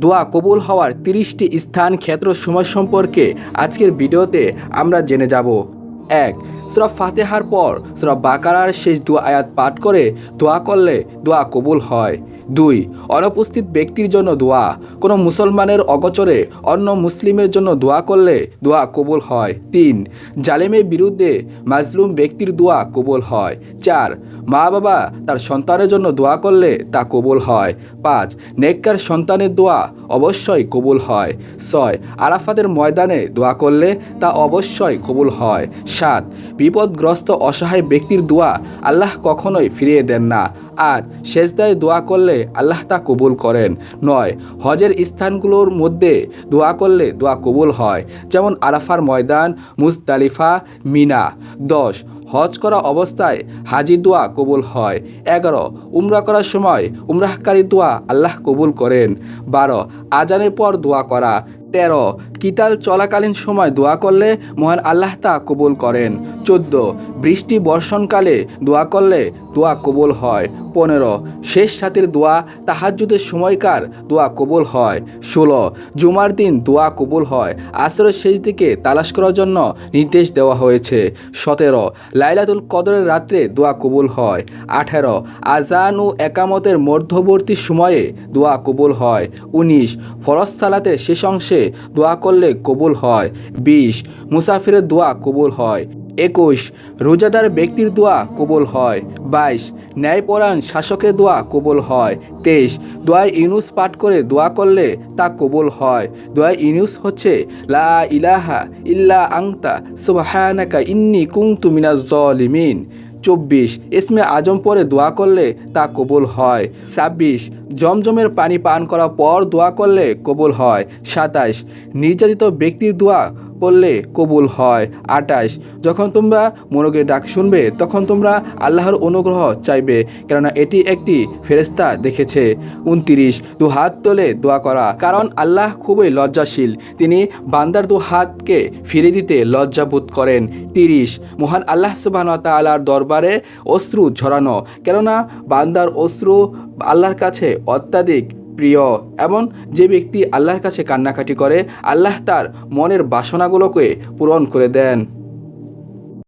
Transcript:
দোয়া কবুল হওয়ার 30টি স্থান ক্ষেত্র সময় সম্পর্কে আজকের ভিডিওতে আমরা জেনে যাব। 1. সূরা ফাতিহার পর সূরা বাকারার শেষ 2 আয়াত পাঠ করে দোয়া করলে দোয়া কবুল হয়। 2. অনুপস্থিত ব্যক্তির জন্য দোয়া, কোনো মুসলমানের অগোচরে অন্য মুসলিমের জন্য দোয়া করলে দোয়া কবুল হয়। 3. জালেমের বিরুদ্ধে মাজলুম ব্যক্তির দোয়া কবুল হয়। 4. মা বাবা তার সন্তানের জন্য দোয়া করলে তা কবুল হয়। 5. নেককার সন্তানের দোয়া অবশ্যই কবুল হয়। 6. আরাফাতের ময়দানে দোয়া করলে তা অবশ্যই কবুল হয়। 7. বিপদগ্রস্ত অসহায় ব্যক্তির দোয়া আল্লাহ কখনোই ফিরিয়ে দেন না। 8. সেজদায় দোয়া করলে আল্লাহ তা কবুল করেন। 9. হজের স্থানগুলোর মধ্যে দোয়া করলে দোয়া কবুল হয়, যেমন আরাফার ময়দান, মুজদালিফা, মিনা। 10. হজ করা অবস্থায় হাজি দোয়া কবুল হয়। 11. উমরা করার সময় উমরাহকারী দোয়া আল্লাহ কবুল করেন। 12. আজানের পর দোয়া করা। 13. কিতাল চলাকালীন সময় দোয়া করলে মহান আল্লাহ তা কবুল করেন। 14. বৃষ্টি বর্ষণকালে দোয়া করলে দোয়া কবুল হয়। 15. শেষ সাথীর দোয়া তাহাজ্জুদের সময়কার দোয়া কবুল হয়। 16. জুমার দিন দোয়া কবুল হয়, আসরের শেষ দিকে তালাশ করার জন্য নির্দেশ দেওয়া হয়েছে। 17. লাইলাতুল কদরের রাত্রে দোয়া কবুল হয়। 18. আজান ও একামতের মধ্যবর্তী সময়ে দোয়া কবুল হয়। 19. ফরজ সালাতের শেষ অংশে দোয়া করলে কবুল হয়। 20. মুসাফিরের দোয়া কবুল হয়। 21. রোজাদার ব্যক্তির দোয়া কবুল হয়। 22. ন্যায়পরায়ণ শাসকের দোয়া কবুল হয়। 23. দোয়া ইউনুস পাঠ করে দোয়া করলে তা কবুল হয়। দোয়া ইউনুস হচ্ছে লা ইলাহা ইল্লা আংতা সুবহানাকা ইন্নী কুনতু মিনাজ জালিমিন। 24. ইসমে আজম পরে দোয়া করলে তা কবুল হয়। 26. জমজমের পানি পান করার পর দোয়া করলে কবুল হয়। 27. নির্যাতিত ব্যক্তির দোয়া করলে কবুল হয়। 28. যখন তোমরা মোরগের ডাক শুনবে তখন তোমরা আল্লাহর অনুগ্রহ চাইবে, কেননা এটি একটি ফেরেশতা দেখেছে। 29. দু হাত তোলে দোয়া করা, কারণ আল্লাহ খুবই লজ্জাশীল, তিনি বান্দার দু হাতকে ফিরে দিতে লজ্জাবোধ করেন। 30. মহান আল্লাহ সুবহানাহু ওয়া তাআলার দরবারে অশ্রু ঝরানো, কেননা বান্দার অশ্রু আল্লাহর কাছে অত্যাধিক প্রিয়, এবং যে ব্যক্তি আল্লাহর কাছে কান্নাকাটি করে আল্লাহ তার মনের বাসনাগুলোকে পূরণ করে দেন।